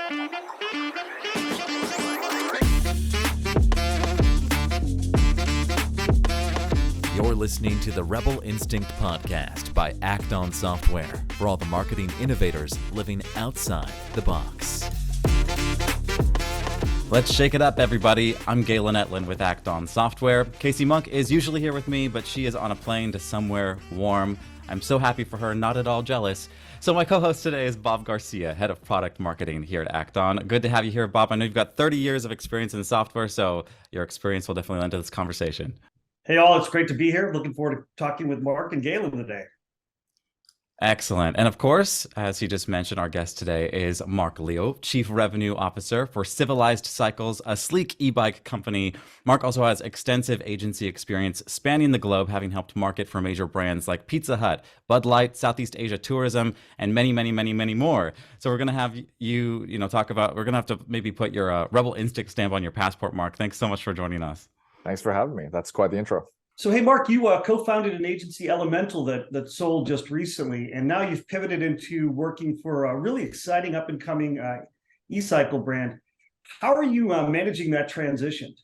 You're listening to the Rebel Instinct podcast by Act On Software for all the marketing innovators living outside the box. Let's shake it up, everybody. I'm Galen Etlin with Act On Software. Casey Monk is usually here with me, but she is on a plane to somewhere warm. I'm so happy for her, not at all jealous. So my co-host today is Bob Garcia, Head of Product Marketing here at Act On. Good to have you here, Bob. I know you've got 30 years of experience in software, so your experience will definitely lend to this conversation. Hey all, it's great to be here. Looking forward to talking with Marc and Galen today. Excellent. And of course, as he just mentioned, our guest today is Marc Liu, Chief Revenue Officer for Civilized Cycles, a sleek e-bike company. Marc also has extensive agency experience spanning the globe, having helped market for major brands like Pizza Hut, Bud Light, Southeast Asia Tourism, and many, many, many, many more. So we're going to have you talk about, we're going to have to maybe put your Rebel Instinct stamp on your passport, Marc. Thanks so much for joining us. Thanks for having me. That's quite the intro. So, hey, Marc, you co-founded an agency, Elemental, that sold just recently, and now you've pivoted into working for a really exciting up-and-coming e-cycle brand. How are you managing that transition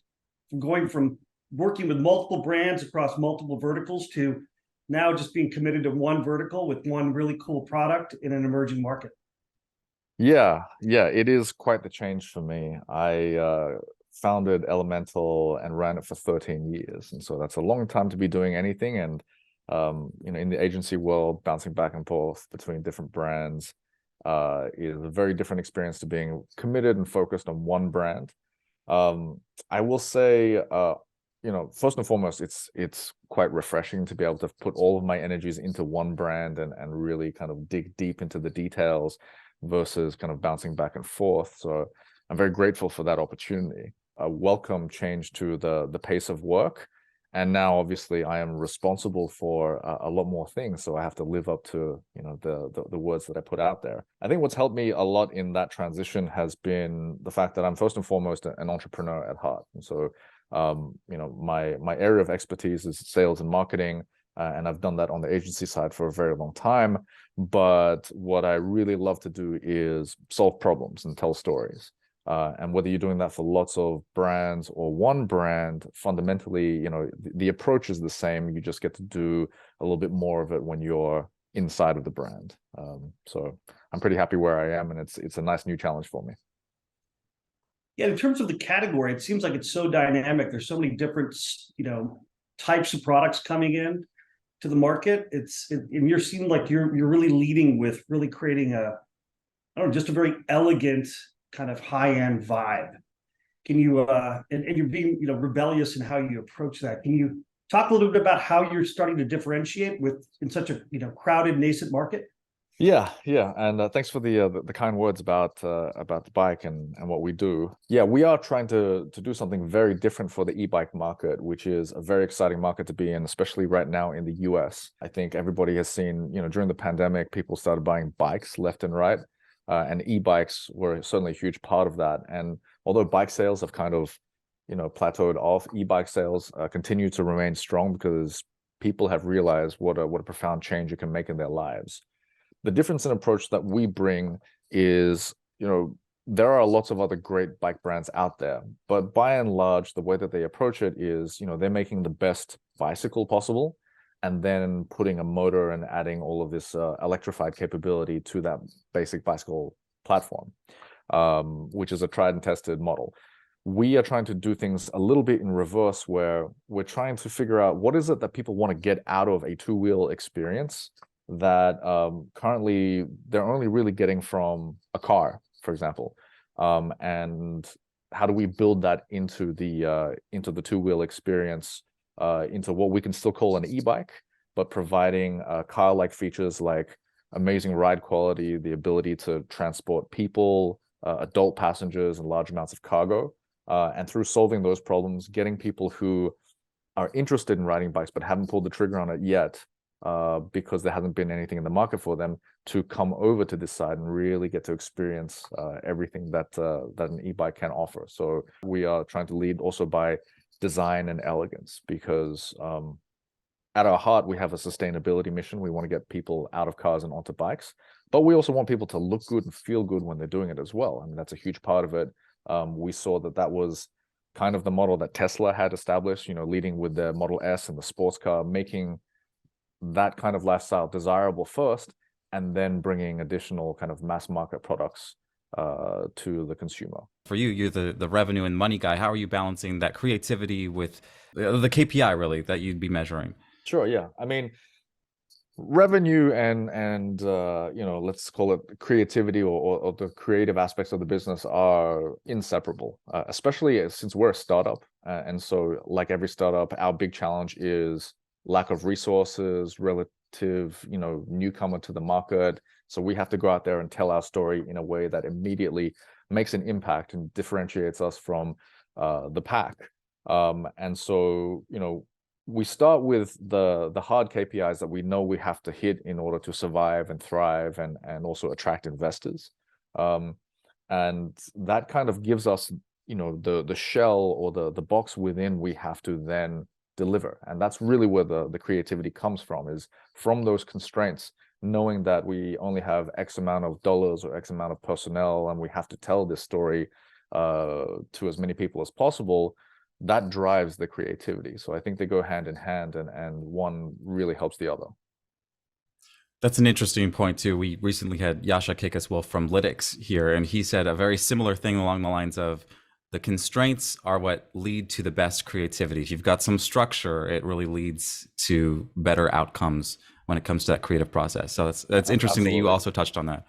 from going from working with multiple brands across multiple verticals to now just being committed to one vertical with one really cool product in an emerging market? Yeah, it is quite the change for me. I founded Elemental and ran it for 13 years. And so that's a long time to be doing anything. And, in the agency world, bouncing back and forth between different brands is a very different experience to being committed and focused on one brand. I will say, first and foremost, it's quite refreshing to be able to put all of my energies into one brand and really kind of dig deep into the details versus kind of bouncing back and forth. So I'm very grateful for that opportunity. A welcome change to the pace of work. And now obviously I am responsible for a lot more things. So I have to live up to, the words that I put out there. I think what's helped me a lot in that transition has been the fact that I'm first and foremost an entrepreneur at heart. And so, my area of expertise is sales and marketing. And I've done that on the agency side for a very long time. But what I really love to do is solve problems and tell stories. And whether you're doing that for lots of brands or one brand, fundamentally, the approach is the same. You just get to do a little bit more of it when you're inside of the brand. So I'm pretty happy where I am, and it's a nice new challenge for me. Yeah, in terms of the category, it seems like it's so dynamic. There's so many different, types of products coming in to the market. And you seem like you're really leading with really creating just a very elegant kind of high-end vibe. Can you and you're being rebellious in how you approach that. Can you talk a little bit about how you're starting to differentiate in such a crowded, nascent market? Yeah, and thanks for the kind words about the bike and what we do. Yeah, we are trying to do something very different for the e-bike market, which is a very exciting market to be in, especially right now in the US. I think everybody has seen, during the pandemic, people started buying bikes left and right. And e-bikes were certainly a huge part of that. And although bike sales have kind of, plateaued off, e-bike sales continue to remain strong because people have realized what a profound change it can make in their lives. The difference in approach that we bring is, there are lots of other great bike brands out there, but by and large, the way that they approach it is, they're making the best bicycle possible, and then putting a motor and adding all of this electrified capability to that basic bicycle platform, which is a tried and tested model. We are trying to do things a little bit in reverse, where we're trying to figure out what is it that people want to get out of a two-wheel experience that currently they're only really getting from a car, for example. And how do we build that into the two-wheel experience, into what we can still call an e-bike, but providing car-like features like amazing ride quality, the ability to transport people, adult passengers, and large amounts of cargo. And through solving those problems, getting people who are interested in riding bikes but haven't pulled the trigger on it yet, because there hasn't been anything in the market for them, to come over to this side and really get to experience everything that an e-bike can offer. So we are trying to lead also by design and elegance, because at our heart, we have a sustainability mission. We want to get people out of cars and onto bikes. But we also want people to look good and feel good when they're doing it as well. I mean, that's a huge part of it. We saw that was kind of the model that Tesla had established, leading with their Model S and the sports car, making that kind of lifestyle desirable first, and then bringing additional kind of mass market products to the consumer. For you, you're the revenue and money guy. How are you balancing that creativity with the KPI really that you'd be measuring? Sure, yeah. I mean, revenue and let's call it creativity or the creative aspects of the business are inseparable, especially since we're a startup. And so like every startup, our big challenge is lack of resources, relative, newcomer to the market. So we have to go out there and tell our story in a way that immediately makes an impact and differentiates us from the pack. And so, we start with the hard KPIs that we know we have to hit in order to survive and thrive and also attract investors. And that kind of gives us, the shell or the box within we have to then deliver. And that's really where the creativity comes from, is from those constraints, knowing that we only have X amount of dollars or X amount of personnel, and we have to tell this story to as many people as possible. That drives the creativity. So I think they go hand in hand, and one really helps the other. That's an interesting point too. We recently had Yasha Kikaswolf from Lytics here, and he said a very similar thing along the lines of the constraints are what lead to the best creativity. If you've got some structure, it really leads to better outcomes when it comes to that creative process. So that's interesting. Absolutely. That you also touched on that.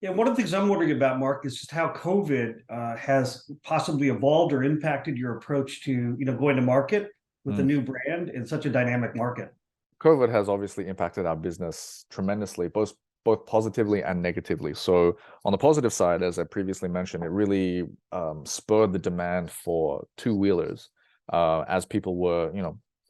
Yeah, one of the things I'm wondering about, Mark, is just how COVID has possibly evolved or impacted your approach to, going to market with a new brand in such a dynamic market. COVID has obviously impacted our business tremendously, both positively and negatively. So on the positive side, as I previously mentioned, it really spurred the demand for two-wheelers as people were,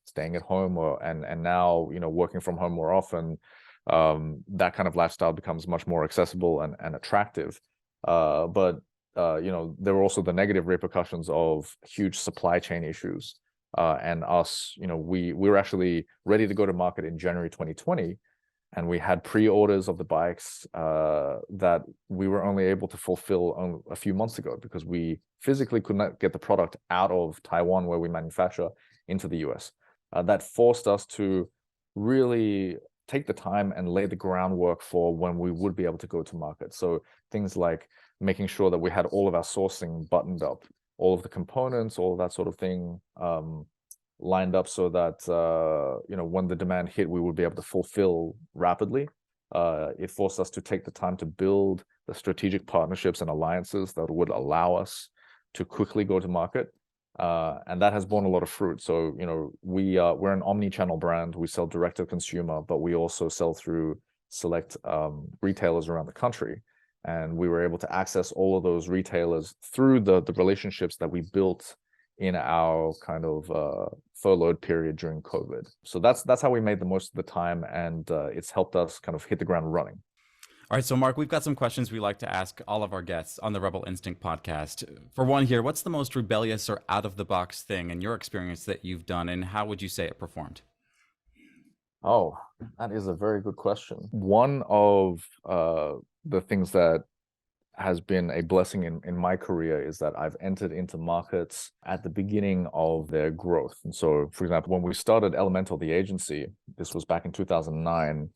staying at home and now, working from home more often. That kind of lifestyle becomes much more accessible and attractive. But there were also the negative repercussions of huge supply chain issues. And us, we were actually ready to go to market in January 2020, and we had pre-orders of the bikes that we were only able to fulfill a few months ago because we physically could not get the product out of Taiwan, where we manufacture, into the US. That forced us to really take the time and lay the groundwork for when we would be able to go to market. So things like making sure that we had all of our sourcing buttoned up, all of the components, all of that sort of thing lined up so that, when the demand hit, we would be able to fulfill rapidly. It forced us to take the time to build the strategic partnerships and alliances that would allow us to quickly go to market. And that has borne a lot of fruit. So, we're an omni-channel brand. We sell direct to consumer, but we also sell through select retailers around the country. And we were able to access all of those retailers through the relationships that we built in our kind of furloughed period during COVID. So that's how we made the most of the time, and it's helped us kind of hit the ground running. All right, so Mark, we've got some questions we like to ask all of our guests on the Rebel Instinct podcast. For one here, what's the most rebellious or out-of-the-box thing in your experience that you've done, and how would you say it performed? Oh, that is a very good question. One of the things that has been a blessing in my career is that I've entered into markets at the beginning of their growth. And so, for example, when we started Elemental, the agency, this was back in 2009,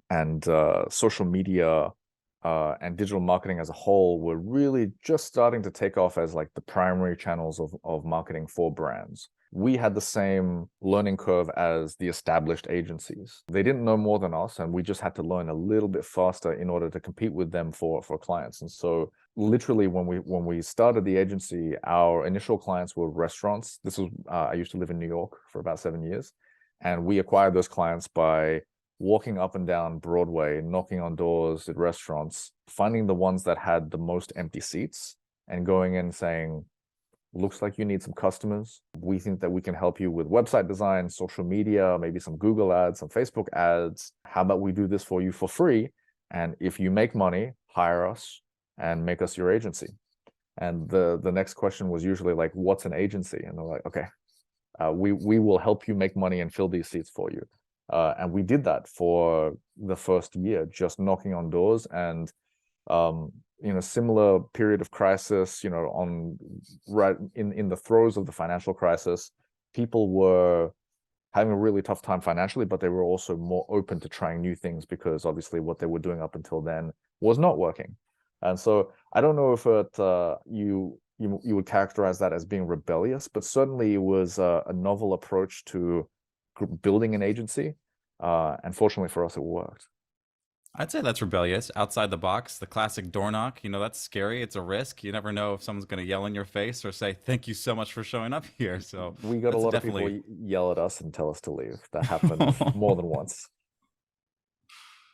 and social media and digital marketing as a whole were really just starting to take off as like the primary channels of marketing for brands. We had the same learning curve as the established agencies. They didn't know more than us, and we just had to learn a little bit faster in order to compete with them for clients. And so literally when we started the agency, our initial clients were restaurants. This was I used to live in New York for about 7 years, and we acquired those clients by walking up and down Broadway, knocking on doors at restaurants, finding the ones that had the most empty seats, and going in saying, looks like you need some customers. We think that we can help you with website design, social media, maybe some Google ads, some Facebook ads. How about we do this for you for free? And if you make money, hire us and make us your agency. And the next question was usually like, what's an agency? And they're like, okay, we will help you make money and fill these seats for you. And we did that for the first year, just knocking on doors. And similar period of crisis, right in the throes of the financial crisis, people were having a really tough time financially, but they were also more open to trying new things because obviously what they were doing up until then was not working. And so I don't know if you would characterize that as being rebellious, but certainly it was a novel approach to building an agency. And fortunately for us, it worked. I'd say that's rebellious, outside the box, the classic door knock. That's scary. It's a risk. You never know if someone's going to yell in your face or say, "Thank you so much for showing up here." So we got a lot of people yell at us and tell us to leave. That happened more than once.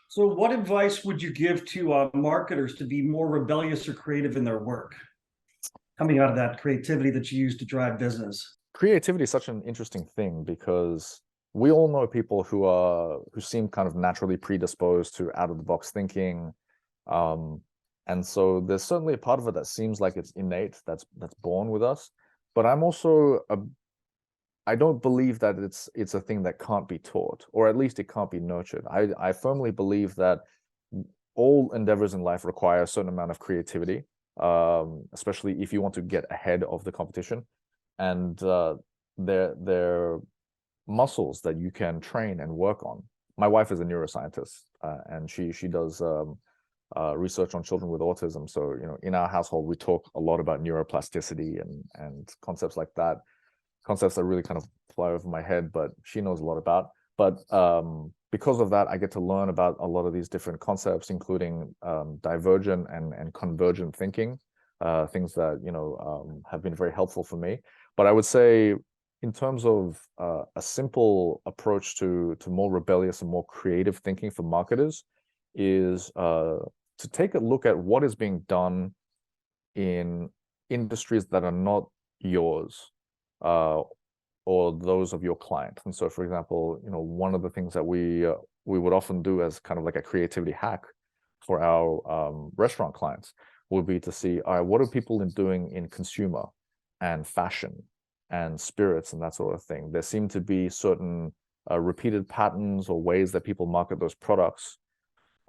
So what advice would you give to marketers to be more rebellious or creative in their work, coming out of that creativity that you use to drive business? Creativity is such an interesting thing because we all know people who seem kind of naturally predisposed to out of the box thinking. And so there's certainly a part of it that seems like it's innate, that's born with us. But I'm also I don't believe that it's a thing that can't be taught, or at least it can't be nurtured. I firmly believe that all endeavors in life require a certain amount of creativity, especially if you want to get ahead of the competition. And they're muscles that you can train and work on. My wife is a neuroscientist, and she does research on children with autism. So in our household, we talk a lot about neuroplasticity and concepts like that. Concepts that really kind of fly over my head, but she knows a lot about. But because of that, I get to learn about a lot of these different concepts, including divergent and convergent thinking, things that have been very helpful for me. But I would say, in terms of a simple approach to more rebellious and more creative thinking for marketers, is to take a look at what is being done in industries that are not yours, or those of your client. And so, for example, one of the things that we would often do as kind of like a creativity hack for our restaurant clients would be to see, all right, what are people doing in consumer and fashion and spirits and that sort of thing. There seem to be certain repeated patterns or ways that people market those products.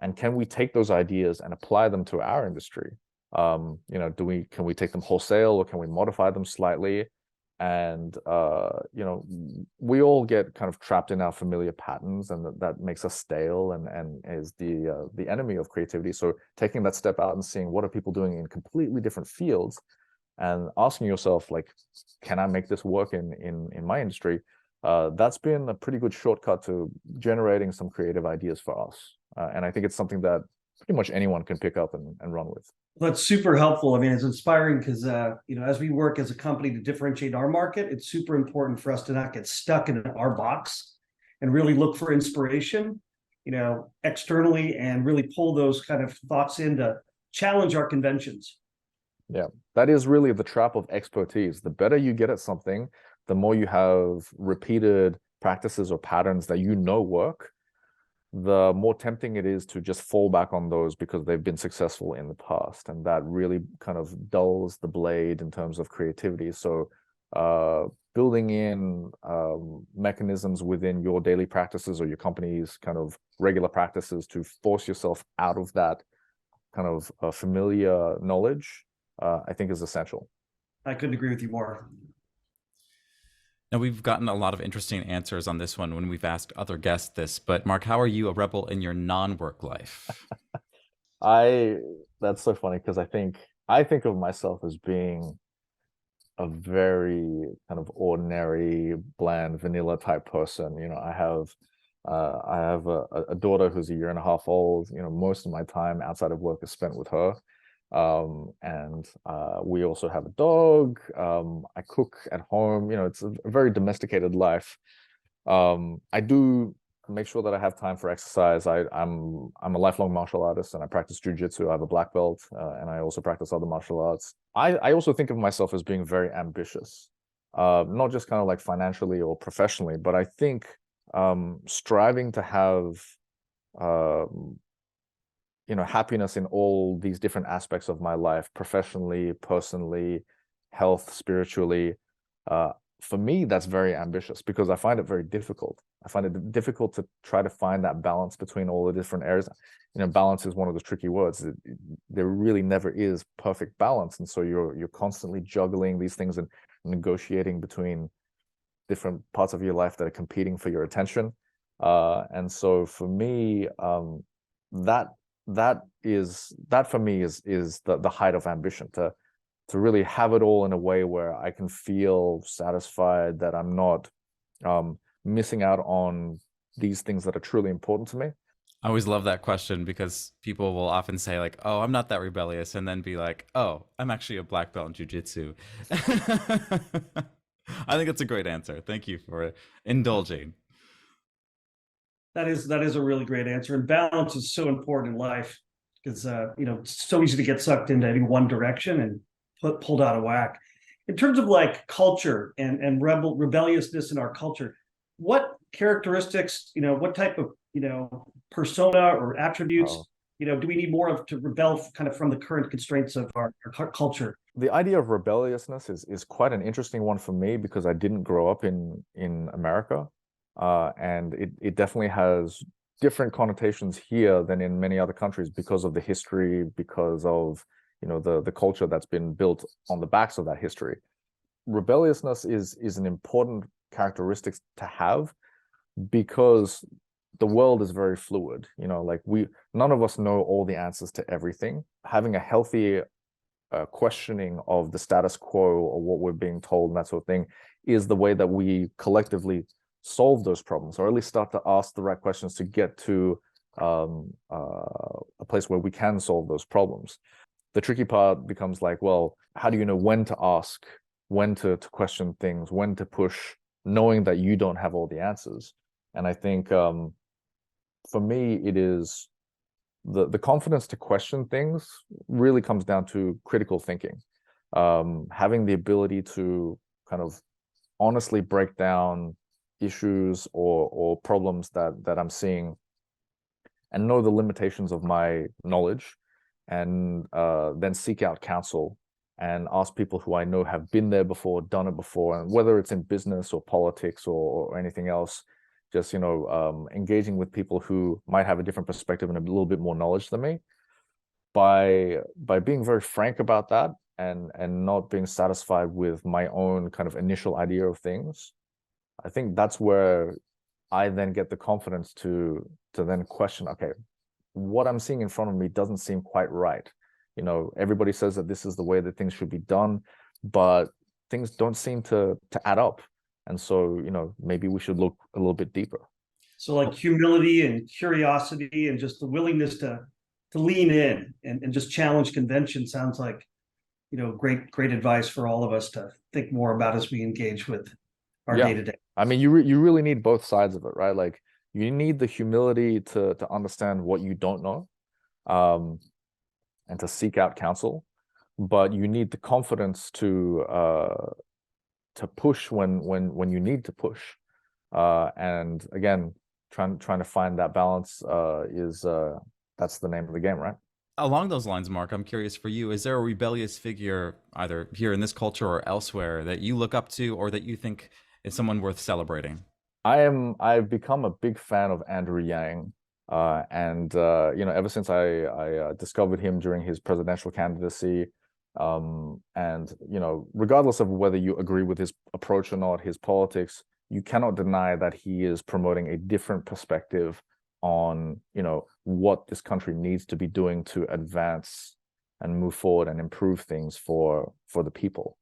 And can we take those ideas and apply them to our industry? Can we take them wholesale, or can we modify them slightly? And we all get kind of trapped in our familiar patterns, and that makes us stale and is the enemy of creativity. So taking that step out and seeing what are people doing in completely different fields, and asking yourself, like, can I make this work in my industry? That's been a pretty good shortcut to generating some creative ideas for us. And I think it's something that pretty much anyone can pick up and run with. That's super helpful. I mean, it's inspiring because, as we work as a company to differentiate our market, it's super important for us to not get stuck in our box and really look for inspiration, externally, and really pull those kind of thoughts in to challenge our conventions. Yeah, that is really the trap of expertise. The better you get at something, the more you have repeated practices or patterns that work, the more tempting it is to just fall back on those because they've been successful in the past. And that really kind of dulls the blade in terms of creativity. So building in mechanisms within your daily practices or your company's kind of regular practices to force yourself out of that kind of familiar knowledge, I think is essential. I couldn't agree with you more. Now, we've gotten a lot of interesting answers on this one when we've asked other guests this, but Marc, how are you a rebel in your non-work life? That's so funny because I think of myself as being a very kind of ordinary, bland, vanilla type person. I have a daughter who's a year and a half old. Most of my time outside of work is spent with her. And we also have a dog. I cook at home. It's a very domesticated life. I do make sure that I have time for exercise. I'm a lifelong martial artist, and I practice jujitsu. I have a black belt, and I also practice other martial arts. I also think of myself as being very ambitious, not just kind of like financially or professionally, but I think striving to have happiness in all these different aspects of my life, professionally, personally, health, spiritually, for me, that's very ambitious because I find it very difficult. I find it difficult to try to find that balance between all the different areas. Balance is one of those tricky words. There really never is perfect balance, and so you're constantly juggling these things and negotiating between different parts of your life that are competing for your attention. And so for me, that for me is the height of ambition, to really have it all in a way where I can feel satisfied that I'm not missing out on these things that are truly important to me. I always love that question because people will often say like, oh, I'm not that rebellious, and then be like, oh, I'm actually a black belt in jiu-jitsu. I think that's a great answer. Thank you for indulging. That is a really great answer. And balance is so important in life because it's so easy to get sucked into any one direction and pulled out of whack. In terms of like culture and rebelliousness in our culture, what characteristics, what type of persona or attributes do we need more of to rebel kind of from the current constraints of our culture? The idea of rebelliousness is quite an interesting one for me because I didn't grow up in America, and it definitely has different connotations here than in many other countries because of the history, because of the culture that's been built on the backs of that history. Rebelliousness is an important characteristic to have because the world is very fluid. None of us know all the answers to everything. Having a healthy questioning of the status quo or what we're being told and that sort of thing is the way that we collectively solve those problems, or at least start to ask the right questions to get to a place where we can solve those problems. The tricky part becomes like, well, how do you know when to ask, when to question things, when to push, knowing that you don't have all the answers? And I think for me, it is the confidence to question things really comes down to critical thinking, having the ability to kind of honestly break down issues or problems that I'm seeing and know the limitations of my knowledge, and then seek out counsel and ask people who I know have been there before, done it before, and whether it's in business or politics or anything else, just engaging with people who might have a different perspective and a little bit more knowledge than me. By being very frank about that and not being satisfied with my own kind of initial idea of things, I think that's where I then get the confidence to then question, okay, what I'm seeing in front of me doesn't seem quite right. Everybody says that this is the way that things should be done, but things don't seem to add up. And so, maybe we should look a little bit deeper. So like humility and curiosity and just the willingness to lean in and just challenge convention sounds like, great advice for all of us to think more about as we engage with our day-to-day. I mean, you really need both sides of it, right? Like, you need the humility to understand what you don't know, and to seek out counsel, but you need the confidence to push when you need to push. And again, trying to find that balance that's the name of the game, right? Along those lines, Mark, I'm curious for you, is there a rebellious figure either here in this culture or elsewhere that you look up to or that you think is someone worth celebrating? I've become a big fan of Andrew Yang, and ever since I discovered him during his presidential candidacy, and regardless of whether you agree with his approach or not, his politics, you cannot deny that he is promoting a different perspective on what this country needs to be doing to advance and move forward and improve things for the people.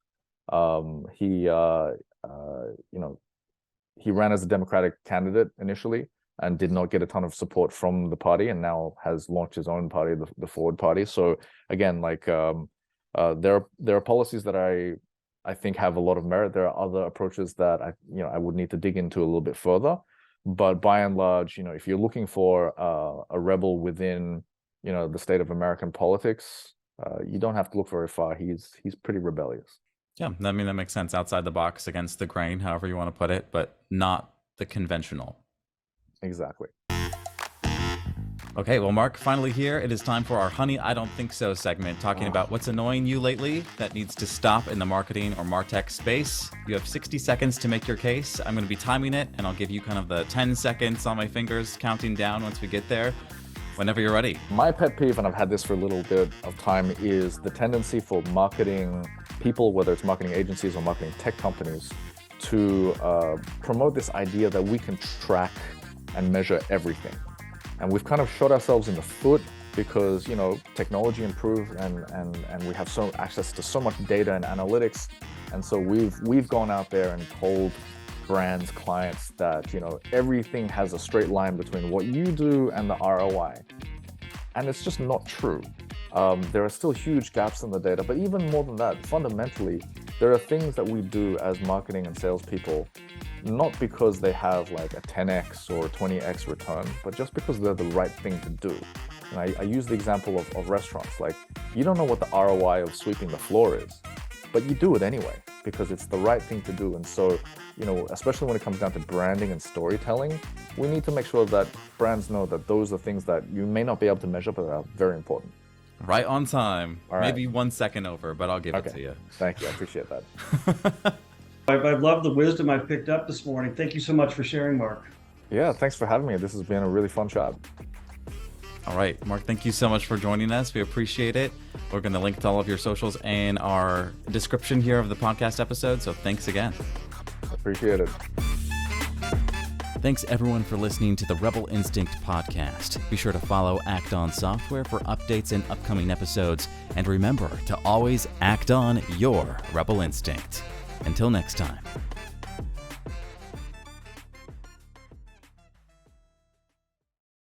He ran as a Democratic candidate initially and did not get a ton of support from the party, and now has launched his own party, the Forward Party. So again, like there are policies that I think have a lot of merit. There are other approaches that I would need to dig into a little bit further. But by and large, if you're looking for a rebel within the state of American politics, you don't have to look very far. He's pretty rebellious. Yeah, I mean, that makes sense. Outside the box, against the grain, however you want to put it, but not the conventional. Exactly. Okay, well, Marc, finally here. It is time for our Honey, I Don't Think So segment, talking about what's annoying you lately that needs to stop in the marketing or MarTech space. You have 60 seconds to make your case. I'm going to be timing it, and I'll give you kind of the 10 seconds on my fingers, counting down once we get there. Whenever you're ready. My pet peeve, and I've had this for a little bit of time, is the tendency for marketing people, whether it's marketing agencies or marketing tech companies, to promote this idea that we can track and measure everything. And we've kind of shot ourselves in the foot because, you know, technology improved and we have so access to so much data and analytics. And so we've gone out there and told brands, clients that, you know, everything has a straight line between what you do and the ROI. And it's just not true. There are still huge gaps in the data, but even more than that, fundamentally, there are things that we do as marketing and salespeople, not because they have like a 10x or a 20x return, but just because they're the right thing to do. And I use the example of restaurants. Like, you don't know what the ROI of sweeping the floor is, but you do it anyway because it's the right thing to do. And so, you know, especially when it comes down to branding and storytelling, we need to make sure that brands know that those are things that you may not be able to measure, but are very important. Right on time. All right. Maybe 1 second over, but I'll give it to you. Thank you. I appreciate that. I've loved the wisdom I've picked up this morning. Thank you so much for sharing, Marc. Yeah, thanks for having me. This has been a really fun chat. All right, Marc, thank you so much for joining us. We appreciate it. We're going to link to all of your socials in our description here of the podcast episode. So thanks again. Appreciate it. Thanks everyone for listening to the Rebel Instinct podcast. Be sure to follow Act On Software for updates and upcoming episodes. And remember to always act on your Rebel Instinct. Until next time.